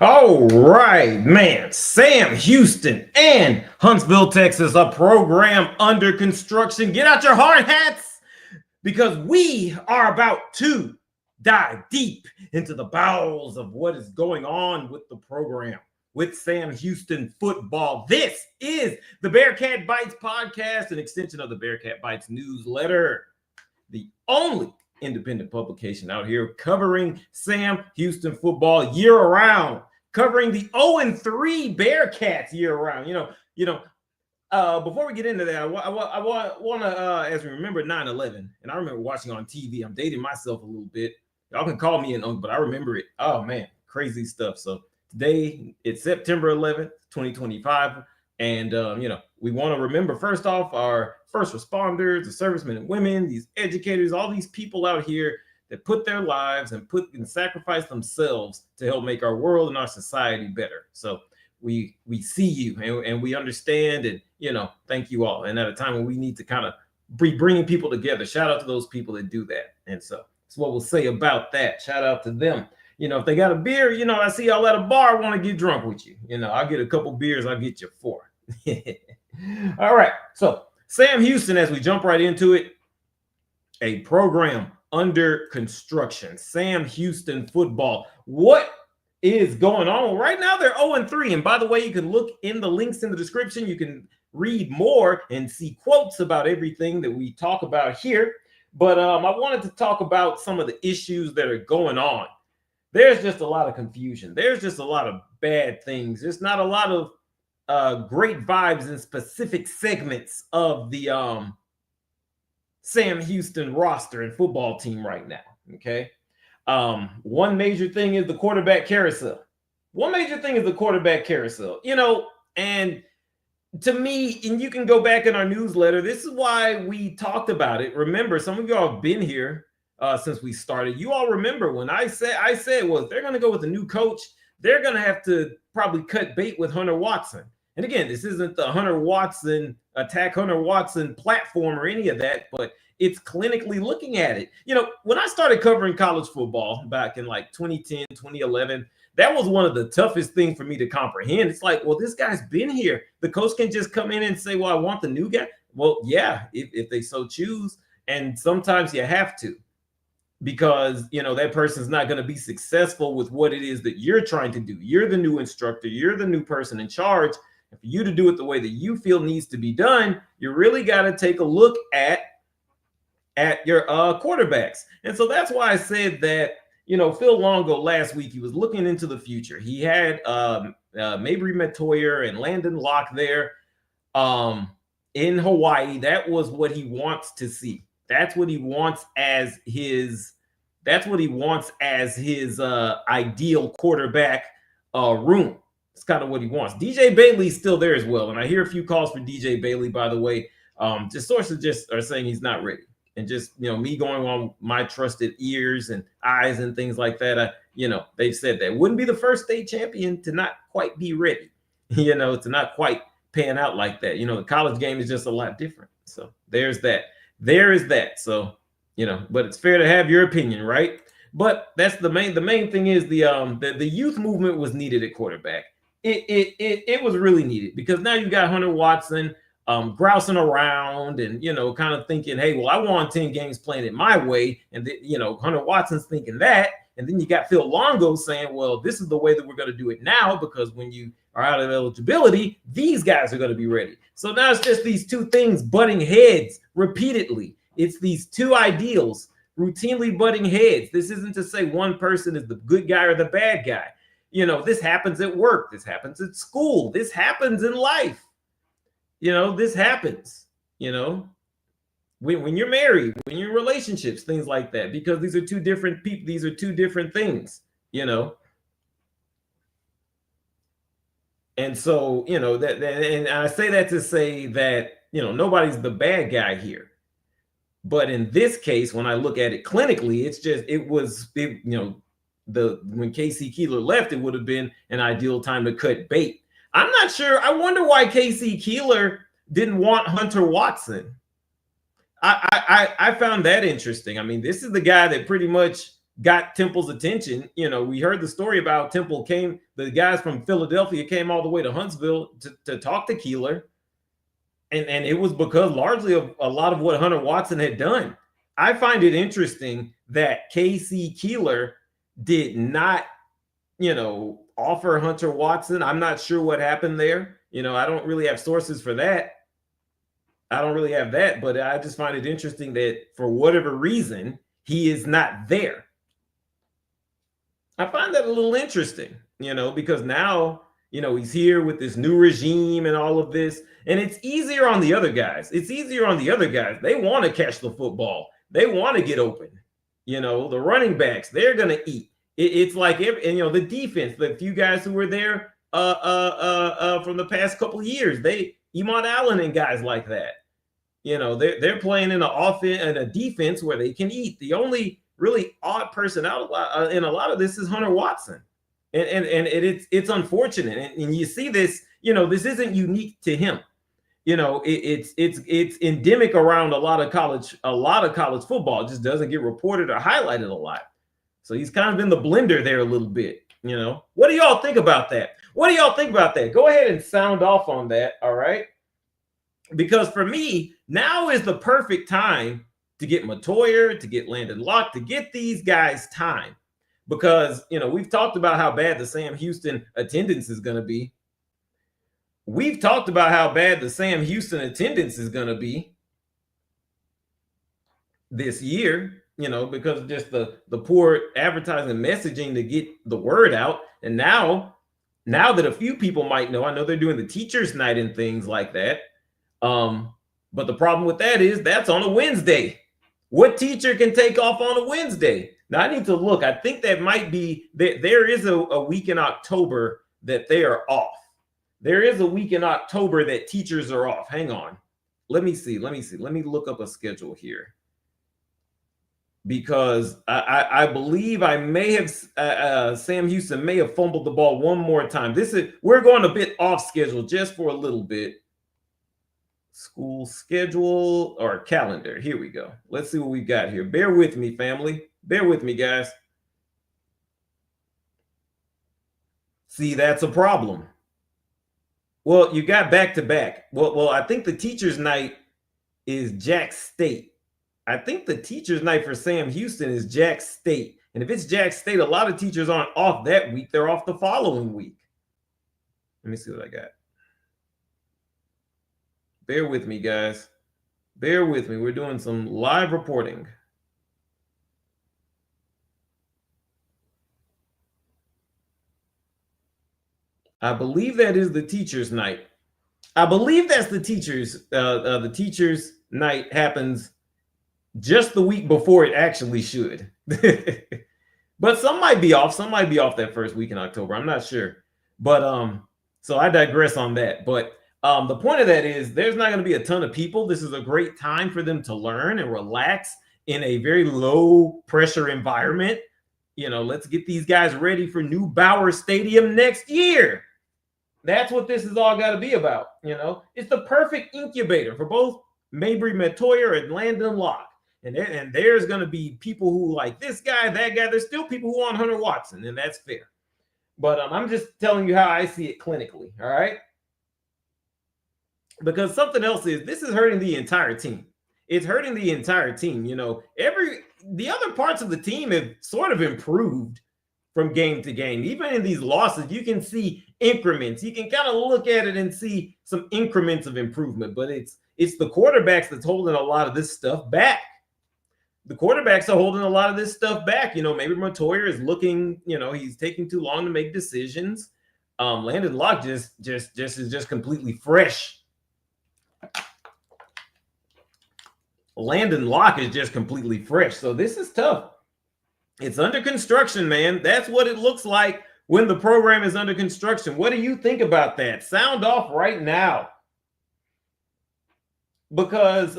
All right, man. Sam Houston and Huntsville, Texas, a program under construction. Get out your hard hats because we are about to dive deep into the bowels of what is going on with the program, with Sam Houston football. This is the Bearkat Bites podcast, an extension of the Bearkat Bites newsletter, the only independent publication out here covering Sam Houston football year round, covering the 0-3 Bearcats year round. Before we get into that, I want to, as we remember 9/11, and I remember watching on TV. I'm dating myself a little bit. Y'all can call me an uncle, but I remember it. Oh man, crazy stuff. So today it's September 11th, 2025. And, we want to remember, first off, our first responders, the servicemen and women, these educators, all these people out here that put their lives and sacrifice themselves to help make our world and our society better. So we see you and we understand, and, thank you all. And at a time when we need to kind of be bringing people together, shout out to those people that do that. And so that's what we'll say about that. Shout out to them. If they got a beer, I see y'all at a bar, want to get drunk with you. I'll get a couple beers, I'll get you 4. All right. So Sam Houston, as we jump right into it, a program under construction. Sam Houston football. What is going on? Right now they're 0-3. And by the way, you can look in the links in the description. You can read more and see quotes about everything that we talk about here. But I wanted to talk about some of the issues that are going on. There's just a lot of confusion. There's just a lot of bad things. There's not a lot of great vibes in specific segments of the Sam Houston roster and football team right now. Okay. One major thing is the quarterback carousel. And to me, and you can go back in our newsletter, this is why we talked about it. Remember, some of y'all have been here since we started. You all remember when I said, well, if they're going to go with a new coach, they're going to have to probably cut bait with Hunter Watson. And again, this isn't the Hunter Watson platform or any of that, but it's clinically looking at it. When I started covering college football back in like 2010, 2011, that was one of the toughest things for me to comprehend. It's like, well, this guy's been here. The coach can just come in and say, well, I want the new guy. Well, yeah, if they so choose. And sometimes you have to, because, that person's not going to be successful with what it is that you're trying to do. You're the new instructor. You're the new person in charge. And for you to do it the way that you feel needs to be done, you really got to take a look at your quarterbacks. And so that's why I said that, Phil Longo last week, he was looking into the future. He had Mabry Metoyer and Landon Locke there in Hawaii. That was what he wants to see. That's what he wants as his ideal quarterback room. It's kind of what he wants. DJ Bailey's still there as well. And I hear a few calls for DJ Bailey, by the way. Just sources just are saying he's not ready. And just, me going on my trusted ears and eyes and things like that, they've said that wouldn't be the first state champion to not quite be ready, to not quite pan out like that. The college game is just a lot different. So there's that. There is that. So, but it's fair to have your opinion, right? But that's the main thing is the youth movement was needed at quarterback. It was really needed, because now you got Hunter Watson grousing around and, kind of thinking, hey, well, I won 10 games playing it my way. And, Hunter Watson's thinking that. And then you got Phil Longo saying, well, this is the way that we're going to do it now, because when you are out of eligibility, these guys are going to be ready. So now it's just these two things butting heads repeatedly. It's these two ideals routinely butting heads. This isn't to say one person is the good guy or the bad guy. This happens at work. This happens at school. This happens in life. This happens, when you're married, when you're in relationships, things like that, because these are two different people. These are two different things, And so, and I say that to say that, nobody's the bad guy here. But in this case, when I look at it clinically, when Casey Keeler left, it would have been an ideal time to cut bait. I'm not sure. I wonder why Casey Keeler didn't want Hunter Watson. I found that interesting. I mean, this is the guy that pretty much got Temple's attention. We heard the story about the guys from Philadelphia came all the way to Huntsville to talk to Keeler. And it was because largely of a lot of what Hunter Watson had done. I find it interesting that KC Keeler did not, offer Hunter Watson. I'm not sure what happened there. I don't really have sources for that. I don't really have that, but I just find it interesting that for whatever reason, he is not there. I find that a little interesting, because now, he's here with this new regime and all of this, and it's easier on the other guys. They want to catch the football. They want to get open. The running backs, they're going to eat. It's like, the defense, the few guys who were there from the past couple of years, Emon Allen and guys like that, they're playing in a defense where they can eat. The only really odd person out in a lot of this is Hunter Watson. And it's unfortunate. And you see this, this isn't unique to him. It's endemic around a lot of college football. It just doesn't get reported or highlighted a lot. So he's kind of in the blender there a little bit. What do y'all think about that? Go ahead and sound off on that. All right. Because for me, now is the perfect time to get Matoyer, to get Landon Locke, to get these guys time. Because, we've talked about how bad the Sam Houston attendance is going to be. This year, because of just the poor advertising messaging to get the word out. And now that a few people might know, I know they're doing the teachers' night and things like that. But the problem with that is that's on a Wednesday. What teacher can take off on a Wednesday? Now I need to look. I think that might be that there is a week in October that they are off. There is a week in October that teachers are off. Hang on. Let me see. Let me look up a schedule here. Because I believe I may have Sam Houston may have fumbled the ball one more time. We're going a bit off schedule just for a little bit. School schedule or calendar. Here we go. Let's see what we got here. Bear with me, family. Bear with me, guys. See, that's a problem. Well, you got back to back. Well, I think the teacher's night is Jack State. I think the teacher's night for Sam Houston is Jack State. And if it's Jack State, a lot of teachers aren't off that week. They're off the following week. Let me see what I got. Bear with me, guys. Bear with me. We're doing some live reporting. I believe that is the teacher's night. I believe that's the teacher's night happens just the week before it actually should. But some might be off. Some might be off that first week in October. I'm not sure. But so I digress on that. But the point of that is there's not going to be a ton of people. This is a great time for them to learn and relax in a very low pressure environment. Let's get these guys ready for New Bauer Stadium next year. That's what this is all got to be about. It's the perfect incubator for both Mabry Matoyer and Landon Locke. And there's going to be people who like this guy, that guy. There's still people who want Hunter Watson, and that's fair. But I'm just telling you how I see it clinically. All right. Because something else is this is hurting the entire team. It's hurting the entire team. The other parts of the team have sort of improved from game to game. Even in these losses, you can see increments. You can kind of look at it and see some increments of improvement. But it's the quarterbacks that's holding a lot of this stuff back. The quarterbacks are holding a lot of this stuff back. Maybe Matoyer is looking. He's taking too long to make decisions. Landon Locke is just completely fresh. Landon Locke is just completely fresh. So this is tough. It's under construction, man. That's what it looks like when the program is under construction. What do you think about that? Sound off right now. Because,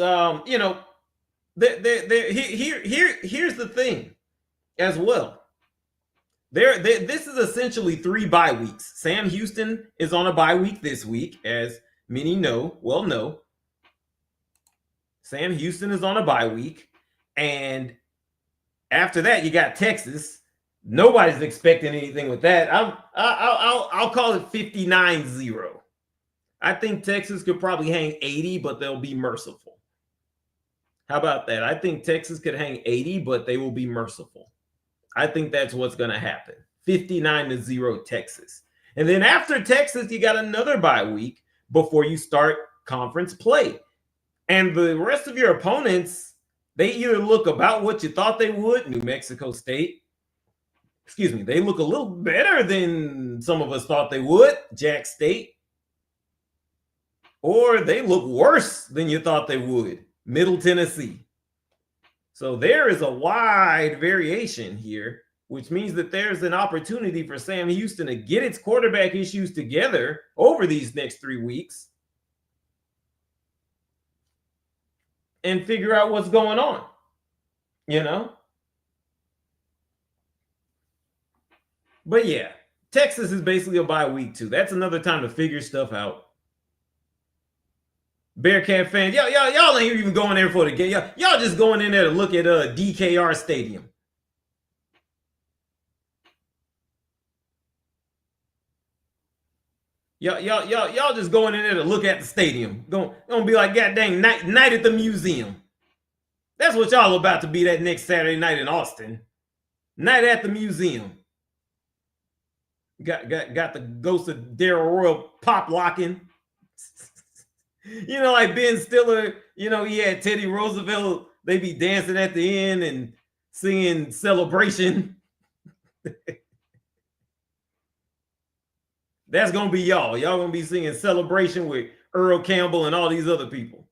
here's the thing as well. This is essentially 3 bye weeks. Sam Houston is on a bye week this week, as many know. Sam Houston is on a bye week, and After that, you got Texas. Nobody's expecting anything with that. I'll call it 59-0. I think Texas could probably hang 80, but they'll be merciful. How about that? I think Texas could hang 80, but they will be merciful. I think that's what's going to happen. 59-0 Texas. And then after Texas, you got another bye week before you start conference play. And the rest of your opponents, they either look about what you thought they would, New Mexico State. Excuse me, they look a little better than some of us thought they would, Jack State. Or they look worse than you thought they would, Middle Tennessee. So there is a wide variation here, which means that there's an opportunity for Sam Houston to get its quarterback issues together over these next 3 weeks and figure out what's going on, you know? But yeah, Texas is basically a bye week too. That's another time to figure stuff out. Bearkat fans, y'all ain't even going there for the game. Y'all just going in there to look at DKR Stadium. Y'all just going in there to look at the stadium. Gonna be like goddamn night at the museum. That's what y'all about to be that next Saturday night in Austin. Night at the museum. Got the ghost of Daryl Royal pop locking. You know, like Ben Stiller, you know, he had Teddy Roosevelt. They be dancing at the end and singing Celebration. That's going to be y'all. Y'all going to be singing Celebration with Earl Campbell and all these other people.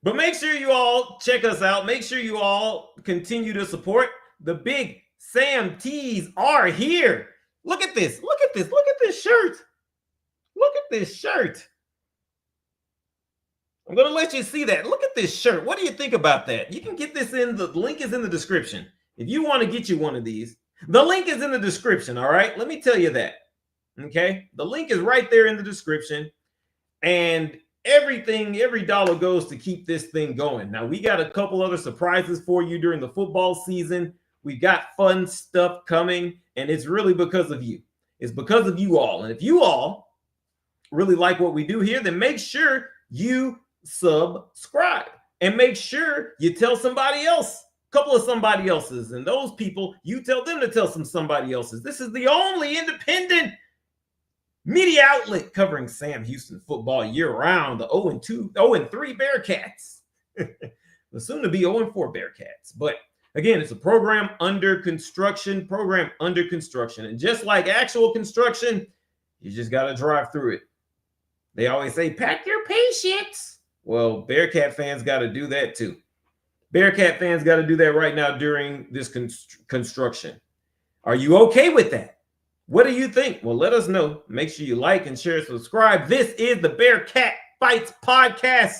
But make sure you all check us out. Make sure you all continue to support. The big Sam Tees are here. Look at this. Look at this. Look at this shirt. Look at this shirt. I'm going to let you see that. Look at this shirt. What do you think about that? You can get this in the link is in the description. If you want to get you one of these, the link is in the description. All right. Let me tell you that. Okay. The link is right there in the description. And every dollar goes to keep this thing going. Now, we got a couple other surprises for you during the football season. We got fun stuff coming, and it's really because of you. It's because of you all. And if you all really like what we do here, then make sure you subscribe and make sure you tell somebody else, a couple of somebody else's. And those people, you tell them to tell somebody else's. This is the only independent media outlet covering Sam Houston football year-round, the 0-3 Bearkats. The soon-to-be 0-4 Bearkats. But again, it's a program under construction, And just like actual construction, you just got to drive through it. They always say, pack your patience. Well, Bearkat fans got to do that too. Bearkat fans got to do that right now during this construction. Are you okay with that? What do you think? Well, let us know. Make sure you like and share and subscribe. This is the Bearkat Bites podcast.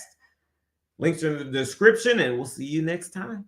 Links are in the description, and we'll see you next time.